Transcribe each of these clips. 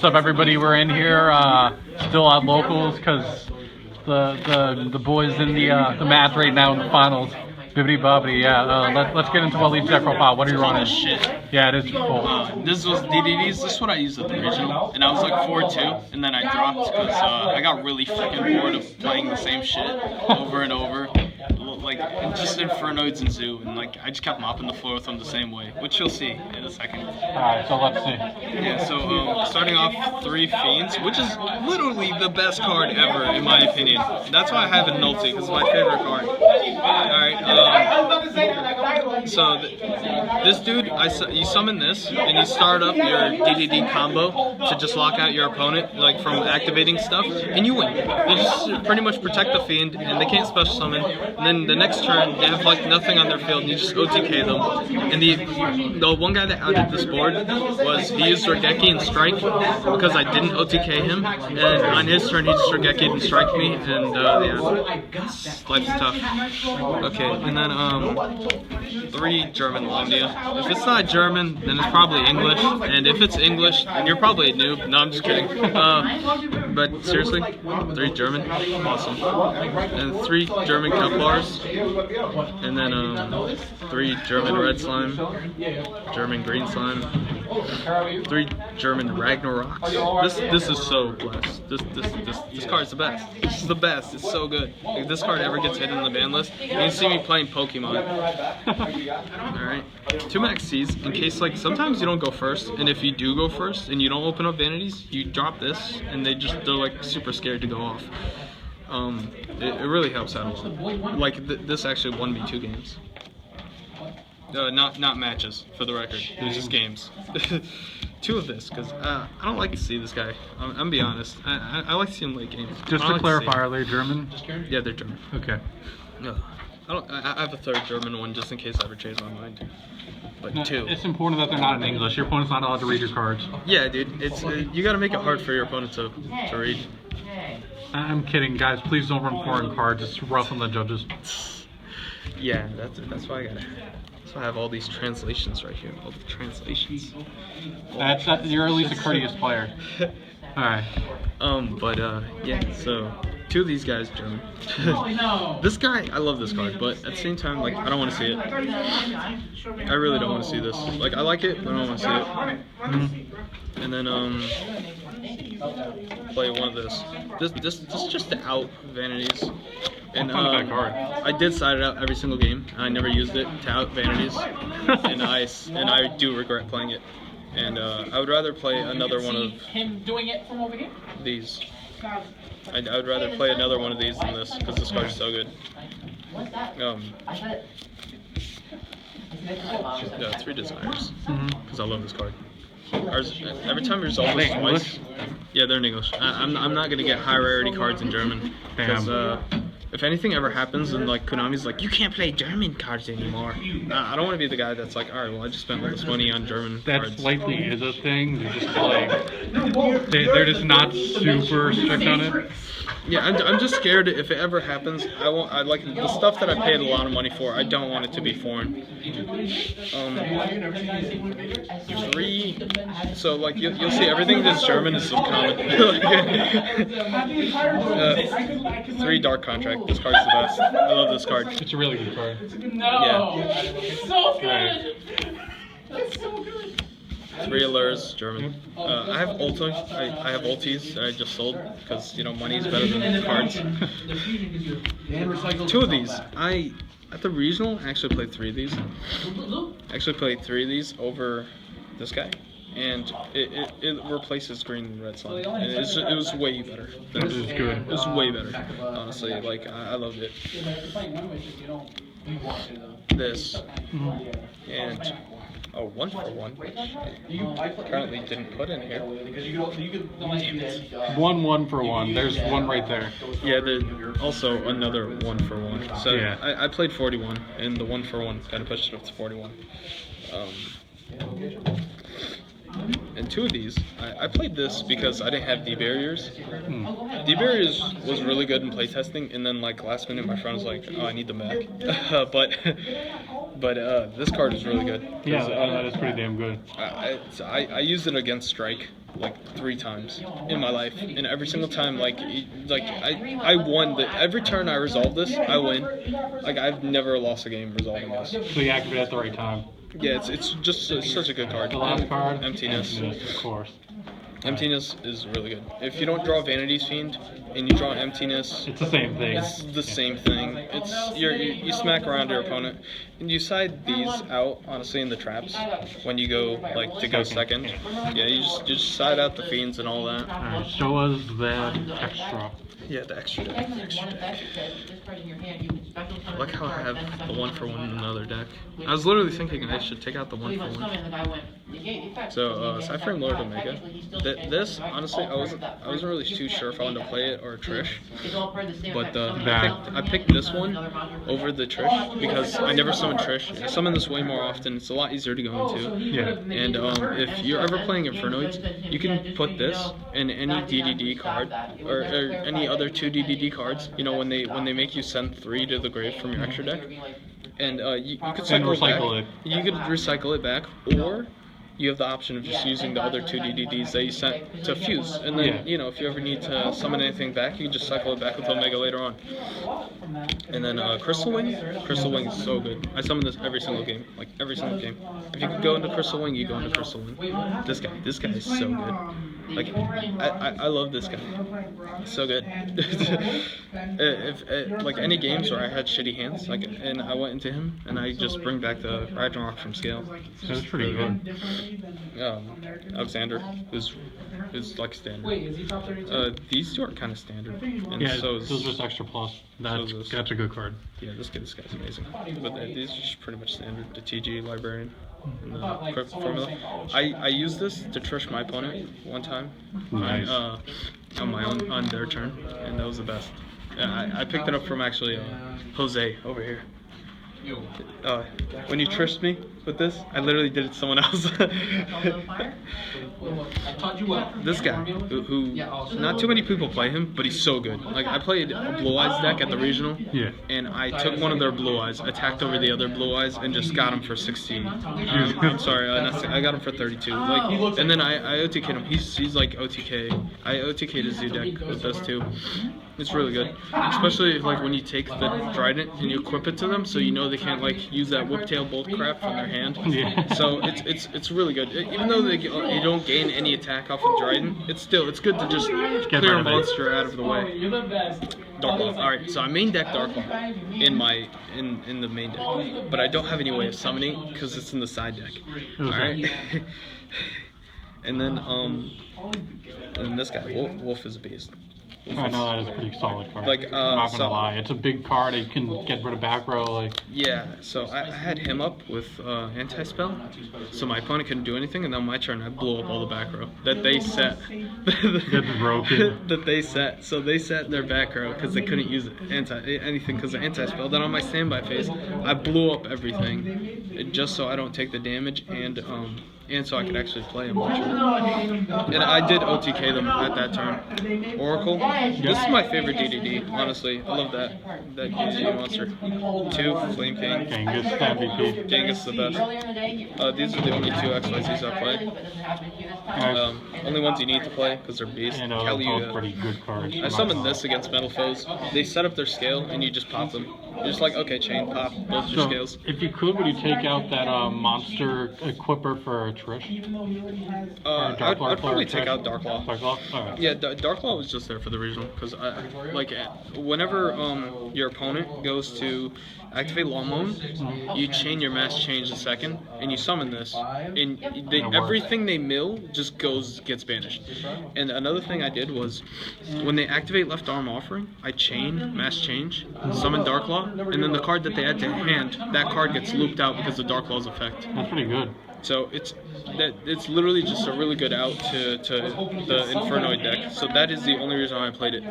What's up, everybody? We're in here, still at locals, because the boys in the match right now in the finals. Bibbidi bobbidi, yeah. Let's get into Waleed's deck profile. What are you running? Shit. Yeah, it is full. This was DDDs. This is what I used at the regional, and I was like 4-2, and then I dropped because I got really freaking bored of playing the same shit over and over. Like, just Infernoids and Zoo, and like I just kept mopping the floor with them the same way, which you'll see in a second. Alright, so let's see. Yeah, so starting off 3 Fiends, which is literally the best card ever in my opinion. That's why I have it in Ulti, because it's my favorite card. Alright, so this dude, you summon this, and you start up your DDD combo to just lock out your opponent, like from activating stuff, and you win. They just pretty much protect the Fiend, and they can't special summon, and then the next turn, they have like nothing on their field, and you just OTK them. And the one guy that outed this board was, he used Regeki and Strike, because I didn't OTK him, and on his turn he just Regeki'd and Striked me, and yeah, life's tough. Okay, and then 3 German Lomnia. If it's not German, then it's probably English, and if it's English, then you're probably a noob. No, I'm just kidding. But seriously, 3 German, awesome. And 3 German Keplars, and then 3 German Red Slime, German Green Slime, 3 German Ragnaroks. This is so blessed. This card's the best. This is the best. It's so good. If this card ever gets hit in the ban list, you can see me playing Pokemon. Alright. 2 Max C's, in case like sometimes you don't go first, and if you do go first and you don't open up vanities, you drop this and they're like super scared to go off. It really helps out a lot. Like this actually won me 2 games. Not matches, for the record. It was just games. 2 of this, because I don't like to see this guy. I'm gonna be honest. I like to see him late game. Just to clarify, are they German? Yeah, they're German. Okay. No, I have a 3rd German one just in case I ever change my mind. But no, 2. It's important that they're not in English. Your opponent's not allowed to read your cards. Yeah, dude. It's you gotta make it hard for your opponent to read. I'm kidding, guys. Please don't run foreign cards. It's rough on the judges. Yeah, that's why I have all these translations right here. All the translations. You're at least a courteous player. All right. But yeah. So 2 of these guys, German. This guy, I love this card, but at the same time, like I don't want to see it. I really don't want to see this. Like I like it, but I don't want to see it. And then play one of this. This is just to out vanities. And I did side it out every single game. I never used it to out vanities, and I do regret playing it. And I would rather play another one of these. I would rather play another one of these than this because this card is so good. 3 Desires, because I love this card. Every time you resolve this twice. Yeah, they're in English. I'm not gonna get high rarity cards in German because if anything ever happens and like Konami's like, you can't play German cards anymore. I don't want to be the guy that's like, all right, well I just spent all this money on German cards. That slightly is a thing. They're just like they're just not super strict on it. Yeah, I'm just scared if it ever happens. I like the stuff that I paid a lot of money for. I don't want it to be foreign. 3. So like you'll see everything that's German is common. 3 Dark Contract. This card's the best. I love this card. It's a really good card. Yeah. So good. That's so good. 3 Allures, German. I have ulti. I have ultis that I just sold because money is better than cards. 2 of these. At the regional actually played 3 of these. Actually played 3 of these over this guy, and it replaces green and red slime. And it was way better. This is good. It was way better. Honestly, like I loved it. This and. Oh, 1-for-1, which currently didn't put in here. 1 for 1. There's one right there. Yeah, there's also another 1-for-1. So yeah. I played 41, and the 1-for-1 kind of pushed it up to 41. And 2 of these, I played this because I didn't have D barriers. D barriers was really good in playtesting, and then like last minute my friend was like, "Oh, I need them back." but this card is really good. Yeah, that is pretty damn good. I used it against Strike like 3 times in my life, and every single time I won. Every turn I resolve this, I win. Like I've never lost a game resolving this. So you activate at the right time. Yeah, it's just such a good card. The last card, Emptiness. of course. Emptiness is really good. If you don't draw Vanity's Fiend and you draw Emptiness, It's the same thing. it's the same thing. It's you smack around your opponent, and you side these out honestly in the traps when you go like to go second. Yeah, you just side out the fiends and all that. Alright, show us the extra. Yeah, the extra deck. I like how I have the 1-for-1 in another deck. I was literally thinking I should take out the 1-for-1. So, Cyframe Lord Omega. This, honestly, I wasn't really too sure if I wanted to play it or Trish. But I picked this one over the Trish because I never summon Trish. I summon this way more often. It's a lot easier to go into. Yeah. And if you're ever playing Infernoids, you can put this in any DDD card or any other 2 DDD cards. You know, when they make you send 3 to the grave from your extra deck, and you could cycle it back. You could recycle it back, or you have the option of just using the other 2 DDDs that you sent to fuse, and then you know if you ever need to summon anything back, you can just cycle it back with Omega later on. And then Crystal Wing is so good. I summon this every single game, like every single game. If you could go into Crystal Wing, you go into Crystal Wing. This guy is so good. Like I love this guy. He's so good. if like any games where I had shitty hands, like and I went into him and I just bring back the Ragnarok from scale. That's pretty good. Alexander is like standard. These 2 are kind of standard. And Yeah, so those are just extra plus. That's a good card. Yeah, this guy's amazing. But these are just pretty much standard. The TG Librarian and the Crypt Formula. I used this to trish my opponent one time. Nice. On my own, on their turn, and that was the best. I picked it up from actually Jose over here. When you trished me with this, I literally did it to someone else. This guy, who not too many people play him, but he's so good. Like I played a Blue Eyes deck at the regional, and I took one of their Blue Eyes, attacked over the other Blue Eyes, and just got him for 16. I'm sorry, I got him for 32. Like, and then I OTK'd him. He's like OTK. I OTK'd his Z deck with those 2. It's really good, especially like when you take the Trident and you equip it to them, so you know they can't like use that Whiptail Bolt crap from their hand. Yeah. So it's really good. Even though you don't gain any attack off of Trident, it's good to just clear a monster out of the way. Darklaw. All right, so I main deck Darklaw in the main deck, but I don't have any way of summoning because it's in the side deck. All right. And then this guy, Wolf is a beast. I know that is a pretty solid card. Like, I'm not gonna lie, it's a big card. It can get rid of back row. Like yeah, so I had him up with anti-spell, so my opponent couldn't do anything, and then my turn I blew up all the back row that they set. That's broken. That they set. So they set their back row because they couldn't use anything because of anti-spell. Then on my standby phase, I blew up everything just so I don't take the damage and so I could actually play him. And I did OTK them at that turn. Oracle. This is my favorite DDD, honestly. I love that DDD monster. 2, Flame King. Genghis, MVP. Genghis is the best. These are the only 2 XYZs I play. Only ones you need to play because they're beasts. I know, they're both pretty good cards. I summoned this against Metal Foes. They set up their scale and you just pop them. You're just like, okay, chain, pop, both your scales. If you could, would you take out that monster equipper for Trish? I'd probably take out Darklaw. Darklaw? Alright. Yeah, Darklaw was just there for the regional because whenever your opponent goes to activate Lawmoan, you chain your mass change a second and you summon this, and everything they mill just gets banished. And another thing I did was when they activate Left Arm Offering, I chain mass change, summon Darklaw, and then the card that they add to hand, that card gets looped out because of Darklaw's effect. That's pretty good. So it's literally just a really good out to the Infernoid deck. So that is the only reason why I played it.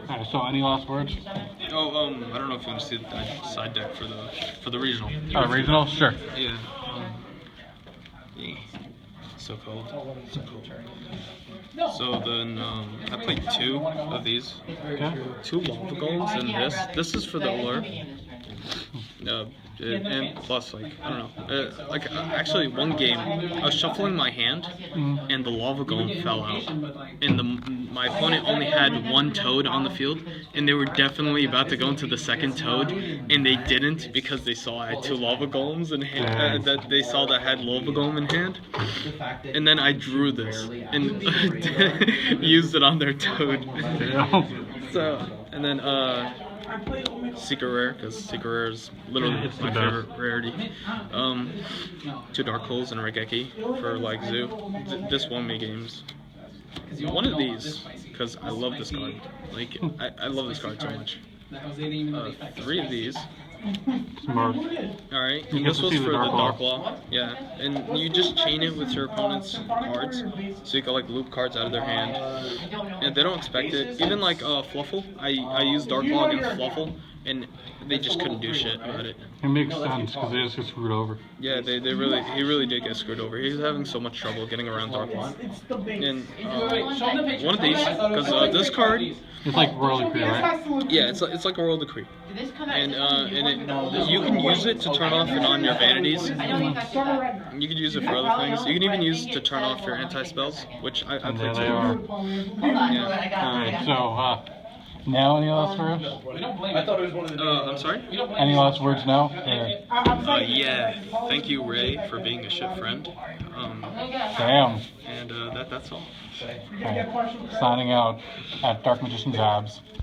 Alright, so any last words? I don't know if you want to see the side deck for the regional. Regional? Sure. Yeah. So cold. So cold. So then I played 2 of these. Okay. 2 lava golems and this. This is for the lure. And plus, like, I don't know. Actually, one game, I was shuffling my hand, and the lava golem fell out. And my opponent only had 1 toad on the field, and they were definitely about to go into the second toad, and they didn't because they saw I had 2 lava golems in hand. That they saw that I had lava golem in hand, and then I drew this and used it on their toad. So, and then Secret Rare, because Secret Rare is literally my favorite rarity. 2 Dark Holes and a Regeki for like Zoo. This won me games. One of these, because I love this card. Like, I love this card so much. 3 of these. Smart. Alright, and this was for the Dark Law. Yeah, and you just chain it with your opponent's cards, so you can like loop cards out of their hand. And they don't expect it. Even like Fluffle, I used Dark Law against Fluffle, and they just couldn't do shit about it. It makes sense because they just get screwed over. Yeah, he really did get screwed over. He was having so much trouble getting around Dark Law. And one of these, because this card, it's like Royal Decree, right? Yeah, it's like a Royal Decree. And you can use it to turn off and on your vanities. You can use it for other things. You can even use it to turn off your anti-spells, which I play there too. they are. Yeah. Alright, so, now any last words? I'm sorry? Any last words now? Yeah. Thank you, Ray, for being a shit friend. Damn. And that's all. Okay. Signing out at Dark Magician's Abs.